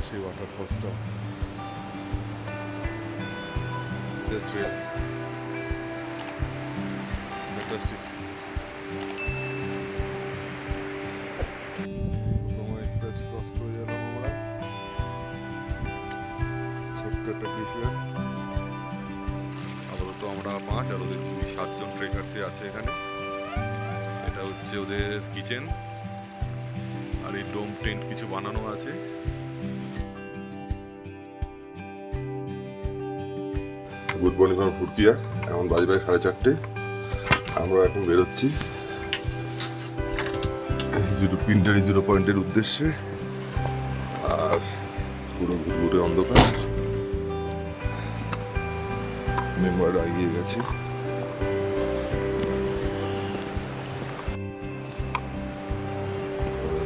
সেই ওয়াটারফলসটা trail fantastic. Cross করে গেলাম আমরা, ছোট্ট একটা গ্লেশিয়ার। আপাতত আমরা 5 আর ওদের 7জন ট্রেকার্সে আছে এখানে। এটা হচ্ছে ওদের কিচেন, আর এই ডোম টেন্ট কিছু বানানো আছে। গুড মর্নিং আমার ফুরকিয়া, এখন বাজে 4:30। আমরা এখন বেরোচ্ছি পিন্টারি 0 পয়েন্টের উদ্দেশ্যে। আর পুরো ঘুরে অন্ধকার, মেম্বাররা এগিয়ে গেছে।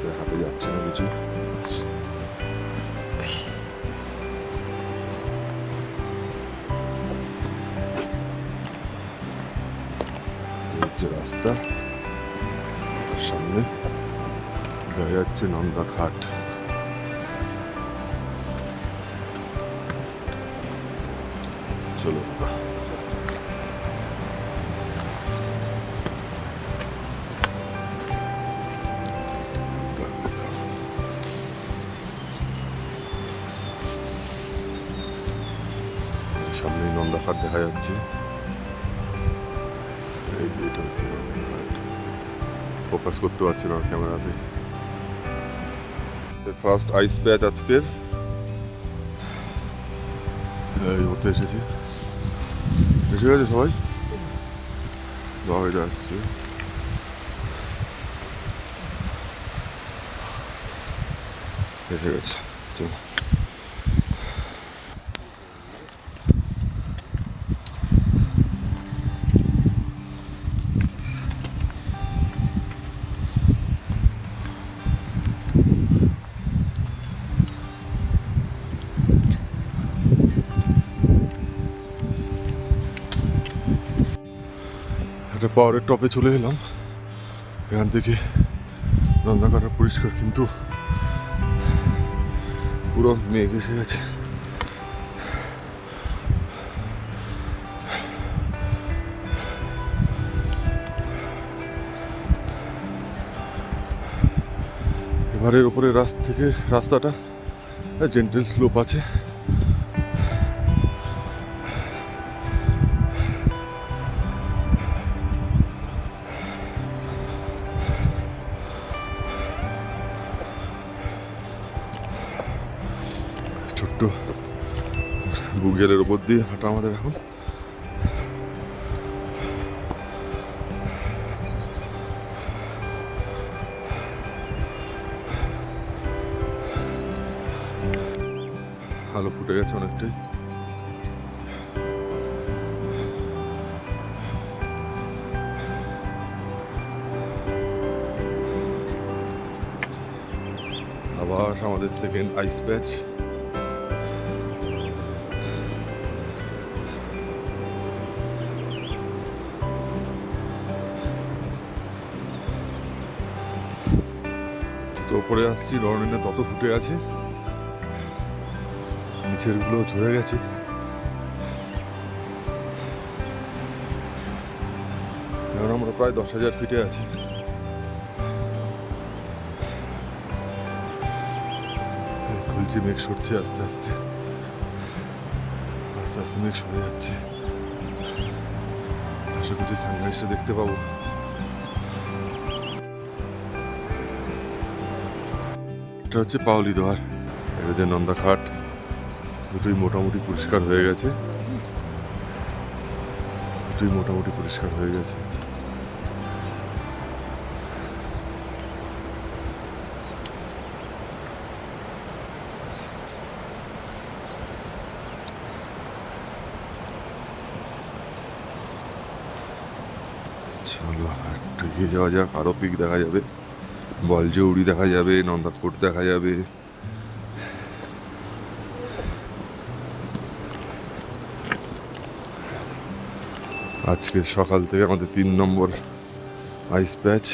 দেখাতে যাচ্ছে না কিছু। রাস্তা সামনে দেখা যাচ্ছে নন্দা ঘাট। চলো সামনে নন্দা ঘাট দেখা যাচ্ছে। এটা হচ্ছে নন্দা ঘাট, ফোকাস করতে পারছি না ক্যামেরাতে। ফার্স্ট আইস প্যাচ আজকের হতে এসেছে। এসে গেছে সবাই, বাবাইরা আসছে। এসে গেছে, চলো। একটা পাহাড়ের টপে চলে এলাম। এখান থেকে নন্দাঘাটা পরিষ্কার, কিন্তু পুরো মেঘ এসে গেছে। এবারের উপরে রাস্তাটা জেন্টেল স্লোপ আছে। ছোট্ট বুগেলের উপর দিয়ে হাঁটা আমাদের এখন। আলো ফুটে গেছে অনেকটাই। আবার আমাদের সেকেন্ড আইস প্যাচ। যত উপরে আসছি রনিনে তত ফুটে আছে, নিচের গুলো ঝরে গেছে। এখন আমরা প্রায় 10,000 ফিটে আছি। খুলছি, মেঘ সরছে আস্তে আস্তে, আস্তে আস্তে মেঘ সরে যাচ্ছে। আশা করছি সানরাইজটা দেখতে পাবো। এটা হচ্ছে পাউলি দোয়ার, এটা যে নন্দা ঘাট, দুটোই মোটামুটি পরিষ্কার হয়ে গেছে। চলো একটু এগিয়ে যাওয়া যাক, আরো পিক দেখা যাবে, বলজৌড়ি দেখা যাবে, নন্দা ফোর্ট দেখা যাবে। আজকে সকাল থেকে আমাদের 3 নম্বর আইস প্যাচ।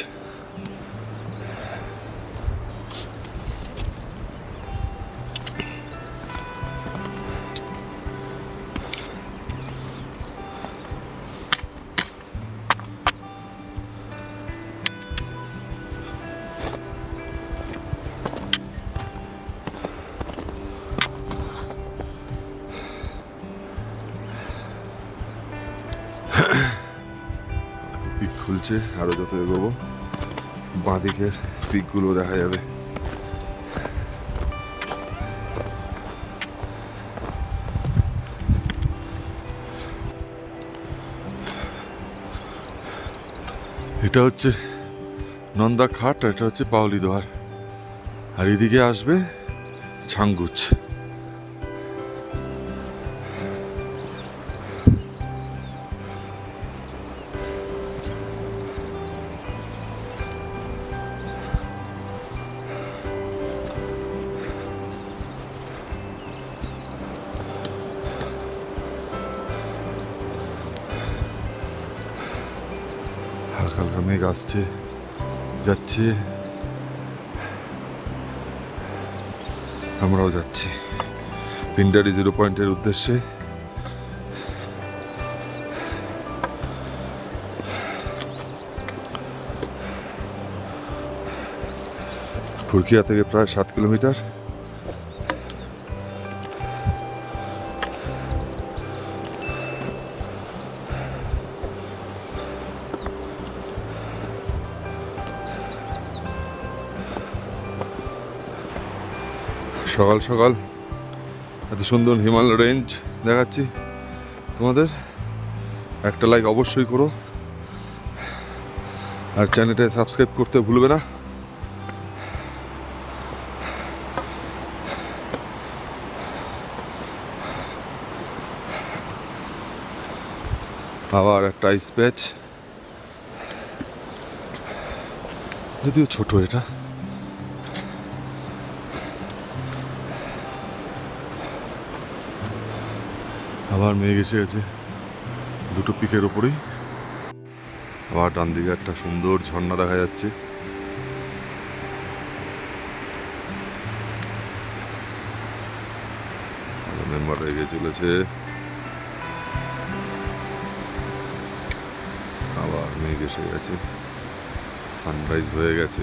খুলছে, আরও যত এগোবো বাঁদিকের পিকগুলো দেখা যাবে। এটা হচ্ছে নন্দাঘাট, এটা হচ্ছে পাউলিদোয়ার, আর এদিকে আসবে ছাঙ্গুচ। হালকা হালকা মেঘ আসছে যাচ্ছে, আমরাও যাচ্ছি পিন্ডারি 0 পয়েন্টের উদ্দেশ্যে। ফুরকিয়া থেকে প্রায় 7 কিলোমিটার। সকাল সকাল এত সুন্দর হিমালয় রেঞ্জ দেখাচ্ছি তোমাদের। একটা লাইক অবশ্যই করো, আর চ্যানেলটা সাবস্ক্রাইব করতে ভুলবে না। আবার একটা আইস প্যাচ, যদিও ছোট এটা। আবার মেঘ এসে গেছে দুটো পিকের ওপরেই। আবার ডান দিকে একটা সুন্দর ঝর্ণা দেখা যাচ্ছে। মেম্বার এগিয়ে চলেছে। আবার মেঘ এসে গেছে, সানরাইজ হয়ে গেছে।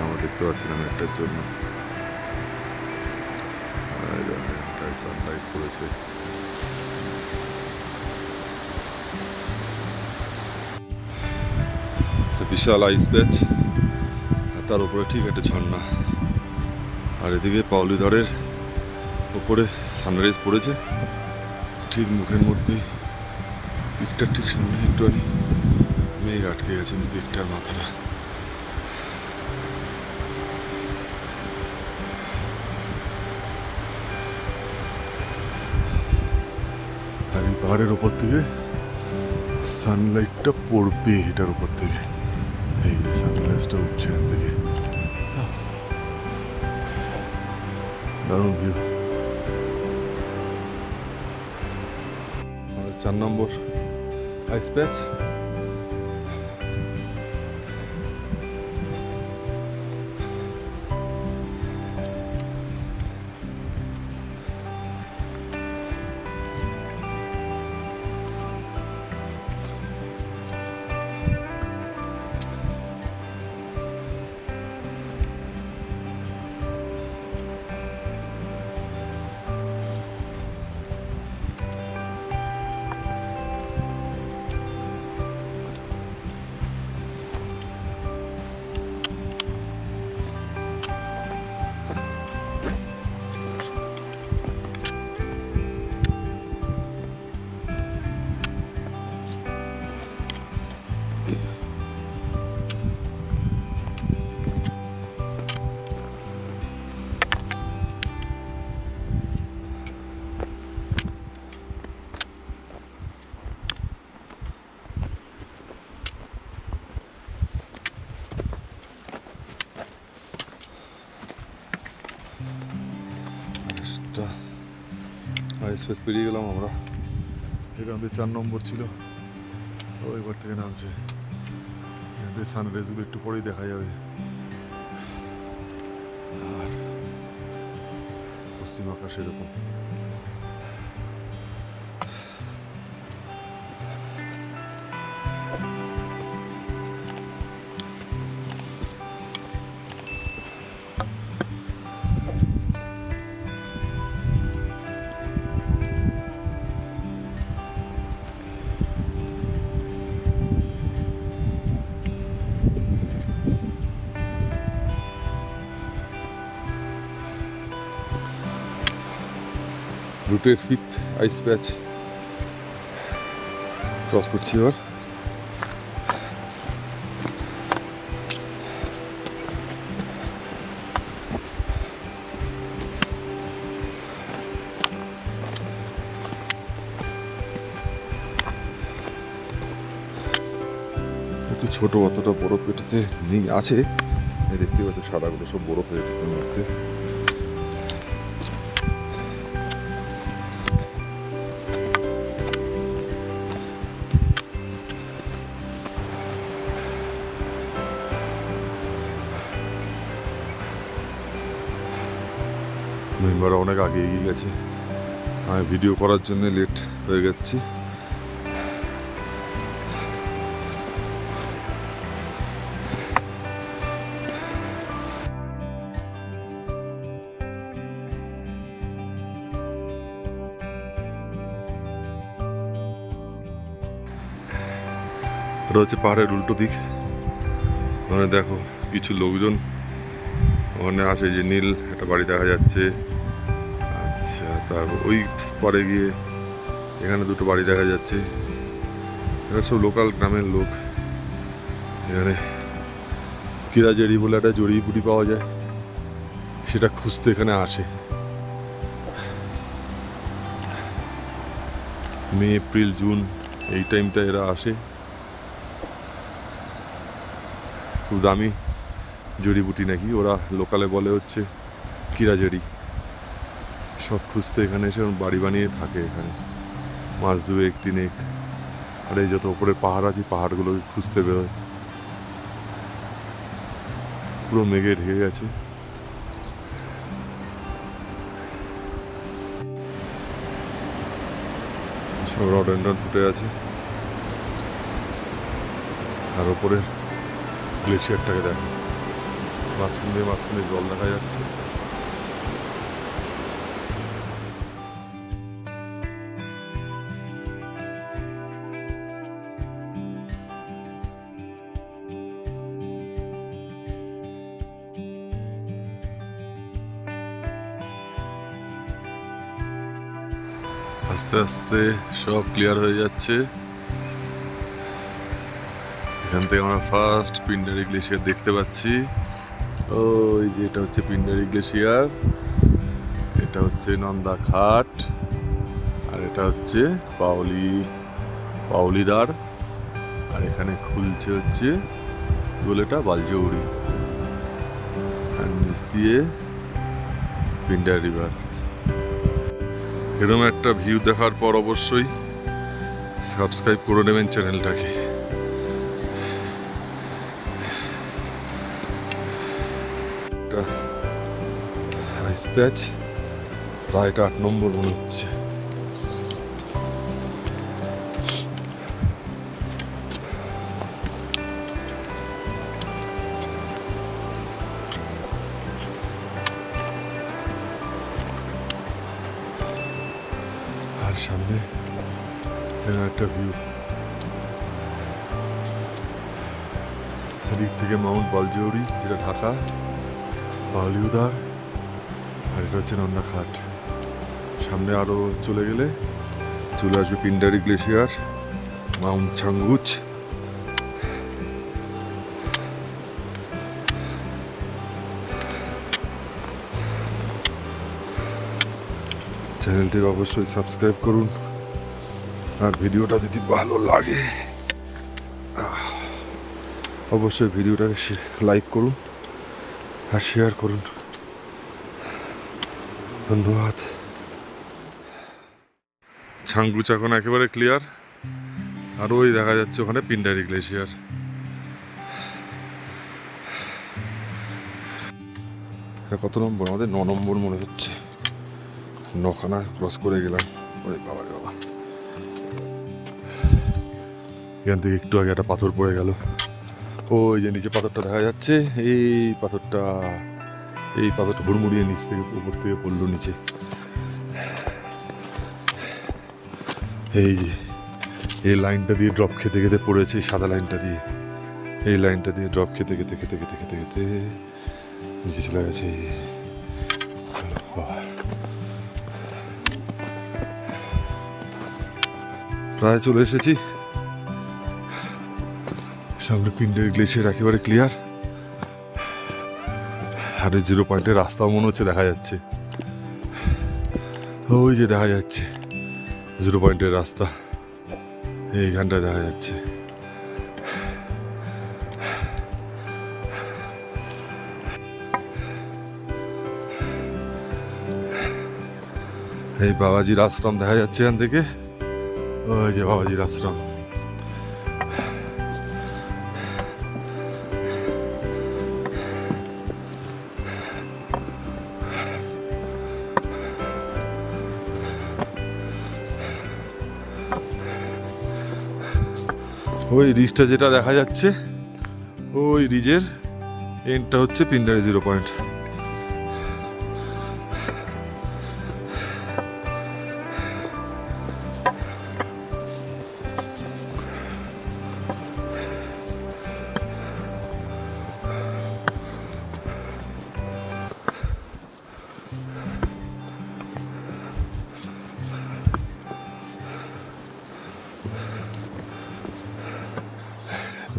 আমরা দেখতে পাচ্ছি না মেঘটার জন্য, সানলাইট পড়েছে। বিশাল আইস প্যাচ, আর তার উপরে ঠিক একটা ঝর্ণা, আর এদিকে পাউলিদরের উপরে সানরাইজ পড়েছে ঠিক মুখের মধ্যেই। পিকটার ঠিক সামনে একটুখানি মেঘ আটকে গেছে পিকটার মাথাটা। আর এই পাহাড়ের ওপর থেকে সানলাইটটা পড়বে এটার উপর থেকে। এই সানরাইজটা উঠছে এখান থেকে, দারুণ ভিউ। আমাদের 4 নম্বর আইস প্যাচ। আইস প্যাচ পেরিয়ে গেলাম আমরা। এখান থেকে 4 নম্বর ছিল, এবার থেকে নামছে। এখান থেকে সানরাইজগুলো একটু পরেই দেখা যাবে। আর পশ্চিম আকাশ এরকম। রুটের ফিফথ আইস প্যাচ ক্রস করছি এবার। একটু ছোট, অতটা বরফ এটাতে নেই, আছে দেখতে পাচ্ছ সাদাগুলো সব বরফ হয়ে যেতে মধ্যে। মেম্বাররা অনেক আগে এগিয়ে গেছে, আমি ভিডিও করার জন্য লেট হয়ে যাচ্ছি। এটা হচ্ছে পাহাড়ের উল্টো দিক, মানে দেখো কিছু লোকজন ওখানে আছে, যে নীল একটা বাড়ি দেখা যাচ্ছে। আচ্ছা, তারপর ওই পারে গিয়ে এখানে দুটো বাড়ি দেখা যাচ্ছে। এরা সব লোকাল গ্রামের লোক। এখানে কিরাজেরি বলে একটা জড়িবুটি পাওয়া যায়, সেটা খুঁজতে এখানে আসে। মে, এপ্রিল, জুন এই টাইমটা এরা আসে। খুব দামি জড়িবুটি নাকি, ওরা লোকালে বলে হচ্ছে কিরাজেরি। সব খুঁজতে এখানে এসে বাড়ি বানিয়ে থাকে এখানে মাস দুয়েক তিনেক। আর এই যত উপরে পাহাড় আছে, পাহাড়গুলো খুঁজতে বেরোয়। পুরো মেঘে ঢেকে গেছে। সব রডেন্ডন ফুটে আছে। আর ওপরের গ্লেশিয়ারটাকে দেখো, মাঝখানে জল দেখা যাচ্ছে। আস্তে আস্তে সব ক্লিয়ার হয়ে যাচ্ছে। এখান থেকে আমরা ফার্স্ট পিন্ডারি গ্লেশিয়ার দেখতে পাচ্ছি। ওই যে এটা হচ্ছে পিন্ডারি গ্লেশিয়ার, এটা হচ্ছে নন্দা ঘাট, আর এটা হচ্ছে পাউলিদার। আর এখানে খুলছে হচ্ছে গোলেটা বালজৌরি, আর নিচ দিয়ে পিন্ডার রিভার। এরকম একটা ভিউ দেখার পর অবশ্যই সাবস্ক্রাইব করে নেবেন চ্যানেলটাকে। আইস প্যাচ প্রায় 8 নম্বর মনে হচ্ছে। আর সামনে একটা ভিউ, এদিক থেকে মাউন্ট বালজৌরি যেটা ঢাকা, পাউলিউদার, আর এটা হচ্ছে নন্দা ঘাট। সামনে আরও চলে গেলে চলে আসবে পিন্ডারি গ্লেশিয়ার, মাউন্ট ছাঙ্গুচ। চ্যানেলটির অবশ্যই সাবস্ক্রাইব করুন, আর ভিডিওটা যদি ভালো লাগে অবশ্যই ভিডিওটাকে লাইক করুন আর শেয়ার করুন। ধন্যবাদ। ছাঙ্গুচ এখন একেবারে ক্লিয়ার, আর ওই দেখা যাচ্ছে ওখানে পিন্ডারি গ্লেশিয়ার। এটা কত নম্বর? আমাদের 9 নম্বর মনে হচ্ছে। 9খানা ক্রস করে গেলাম। ওরে বাবা রে বাবা, এখান থেকে একটু আগে একটা পাথর পড়ে গেল। ওই যে নিচে পাথরটা দেখা যাচ্ছে, এই পাথরটা হুড়মুড়িয়ে নিচ থেকে উপর থেকে পড়লো নিচে। এই যে এই লাইনটা দিয়ে ড্রপ খেতে খেতে পড়েছে, সাদা লাইনটা দিয়ে, এই লাইনটা দিয়ে ড্রপ খেতে খেতে খেতে খেতে খেতে খেতে নিচে চলে গেছে। প্রায় চলে এসেছি। সামনে পিন্ডারি গ্লেশিয়ার একেবারে ক্লিয়ার। আর ওই 0 পয়েন্টের রাস্তাও মনে হচ্ছে দেখা যাচ্ছে, ওই যে দেখা যাচ্ছে 0 পয়েন্টের রাস্তা, এইখানটায় দেখা যাচ্ছে। এই বাবাজির আশ্রম দেখা যাচ্ছে এখান থেকে, ওই যে বাবাজির আশ্রম। ওই রিজটা যেটা দেখা যাচ্ছে, ওই রিজের এন্ডটা হচ্ছে পিন্ডারি 0 পয়েন্ট।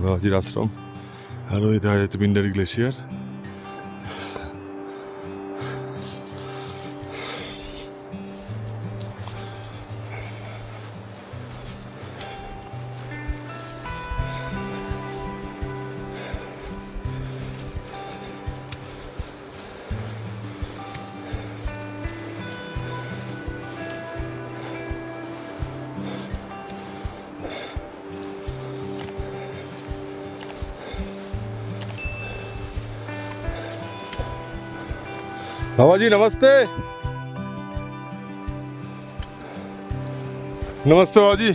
বাবাজির আশ্রম আর ওই দেখা যাচ্ছে পিন্ডারি গ্লেশিয়ার। बाबा जी नमस्ते। नमस्ते बाबा जी।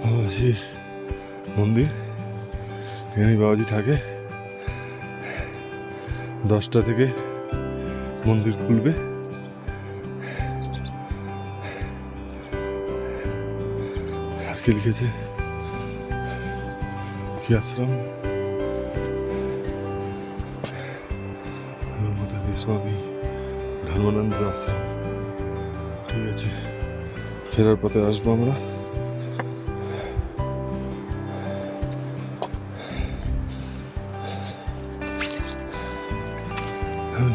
বাবাজির মন্দির, এখানে বাবাজি থাকে। 10টা থেকে মন্দির খুলবে। কে লিখেছে কি আশ্রম, স্বামী ধর্মানন্দ আশ্রম। ঠিক আছে, ফেরার পথে আসবো আমরা।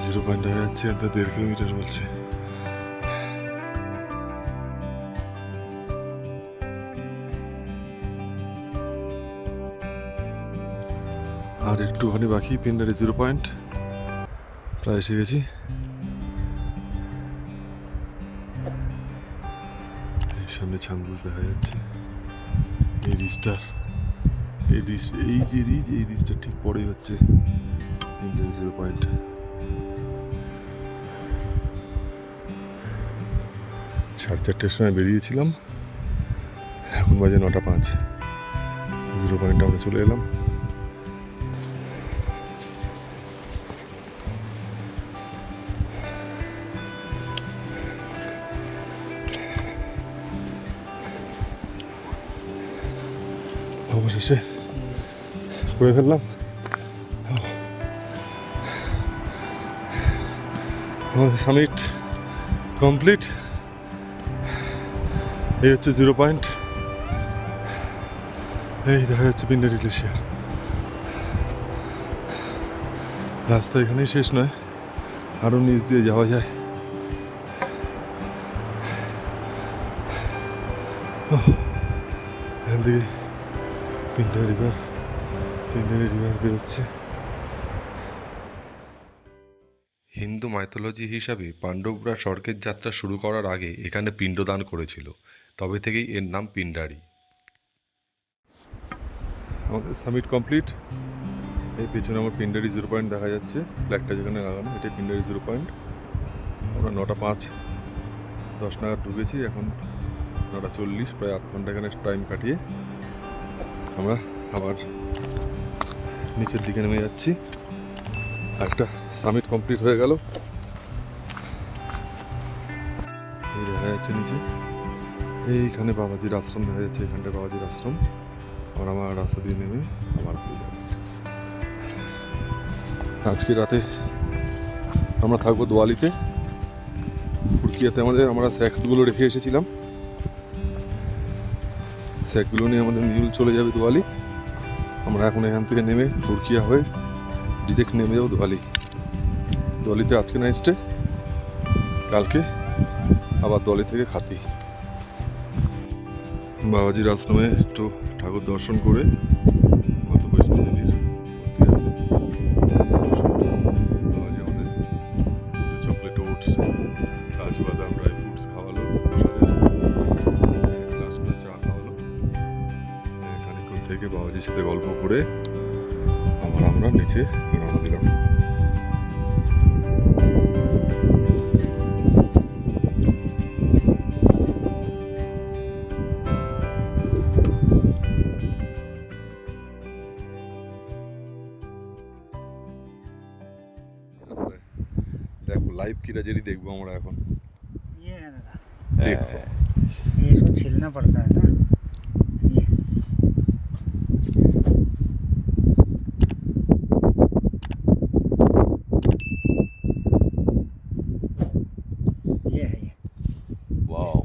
0 পয়েন্ট হয়ে যাচ্ছে, 1.5 কিলোমিটার বলছে। আর একটুখানি বাকি, পিন্ডারি 0 পয়েন্ট, প্রায় এসে গেছি। এই সামনে ছাঙ্গুস দেখা যাচ্ছে। এই রিজটার, এই যে রিজ, এই রিজটা ঠিক পরেই হচ্ছে পিন্ডারি 0 পয়েন্ট। সাড়ে 4টের সময় বেরিয়েছিলাম, এখন বাজে 9টা 5। 0 পয়েন্টে আমরা চলে এলাম। অবশেষে করে ফেললাম। আমাদের সামিট কমপ্লিট। এই হচ্ছে 0 পয়েন্ট, এই দেখা যাচ্ছে পিন্ডারি গ্লেশিয়ার। রাস্তা এখানেই শেষ নয়, আরও নিচ দিয়ে যাওয়া যায়। এখান থেকে পিন্ডারি রিভার বেরোচ্ছে। হিন্দু মাইথোলজি হিসাবে পাণ্ডবরা স্বর্গের যাত্রা শুরু করার আগে এখানে পিণ্ডদান করেছিল, তবে থেকেই এর নাম পিন্ডারি। আমাদের সামিট কমপ্লিট। এই পেছনে আমার পিন্ডারি 0 পয়েন্ট দেখা যাচ্ছে, ফ্ল্যাগটা যেখানে লাগানো, এটাই পিন্ডারি 0 পয়েন্ট। আমরা 9টা 5, 10 নাগাদ ঢুকেছি, এখন 9টা 40, প্রায় আধ ঘন্টা এখানে টাইম কাটিয়ে আমরা আবার নিচের দিকে নেমে যাচ্ছি। একটা সামিট কমপ্লিট হয়ে গেল। এই দেখা যাচ্ছে নিচে, এইখানে বাবাজির আশ্রম দেখা যাচ্ছে, এখানটা বাবাজির আশ্রম। আর আমার রাস্তা দিয়ে নেমে আবার দিয়ে যাবো। আজকে রাতে আমরা থাকবো দোয়ালিতে। ফুরকিয়াতে আমরা স্যাকগুলো রেখে এসেছিলাম, স্যাকগুলো নিয়ে আমাদের মিউল চলে যাবে দোয়ালি। আমরা এখন এখান থেকে নেমে ফুরকিয়া হয়ে ডিরেক্ট নেমে যাবো দোয়ালি। দোয়ালিতে আজকে না স্টে, কালকে আবার দোয়ালি থেকে খাতি। বাবাজির আশ্রমে একটু ঠাকুর দর্শন করে মাতা বৈষ্ণব দেবীর মূর্তি আছে দর্শন করে বাবাজি আমাদের চকলেট ওটস, কাজু বাদাম, ড্রাই ফ্রুটস খাওয়ালো, প্রসাদের গ্লাস করে চা খাওয়ালো। খানিকক্ষণ থেকে বাবাজির সাথে গল্প করে আবার আমরা নিচে রওনা দিলাম। দেখো लाइव की रजरी देखबो আমরা এখন। ये है दादा, देखो ये इसको छीलना पड़ता है ना। ये है ये। ওয়াও,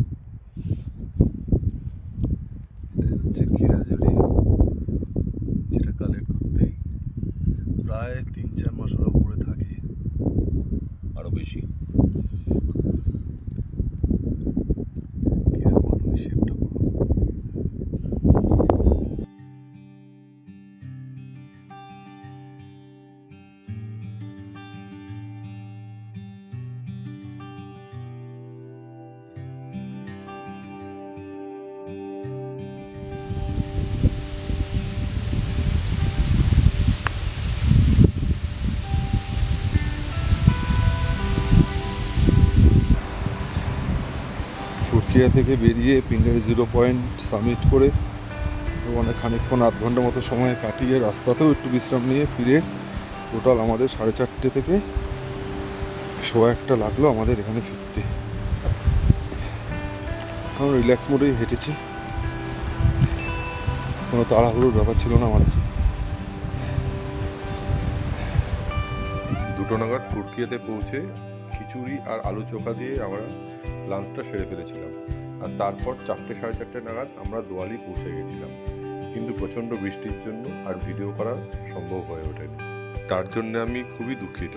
এটা হচ্ছে কিরাজুলি, যেটা কালেক্ট করতে প্রায় 3-4 মাসের উপরে থাকে, আরো বেশি। কিরার মতনই শেপটা পুরো। ফুরকিয়া থেকে বেরিয়ে পিন্ডারে 0 পয়েন্ট সাবমিট করে ওখানে খানিকক্ষণ আধ ঘন্টা মতো সময় কাটিয়ে রাস্তাতেও একটু বিশ্রাম নিয়ে ফিরে টোটাল আমাদের 4:30 থেকে 1:15 লাগলো আমাদের এখানে ফিরতে। কারণ রিল্যাক্স মোডেই হেঁটেছি, কোনো তাড়াহুড়োর ব্যাপার ছিল না আমাদের। 2টো নাগাদ ফুরকিয়াতে পৌঁছে খিচুড়ি আর আলু চোখা দিয়ে আমরা লাঞ্চটা সেরে ফেলেছিলাম। আর তারপর 4-4:30 নাগাদ আমরা দোয়ালি পৌঁছে গেছিলাম, কিন্তু প্রচণ্ড বৃষ্টির জন্য আর ভিডিও করা সম্ভব হয়ে ওঠেনি। তার জন্য আমি খুবই দুঃখিত।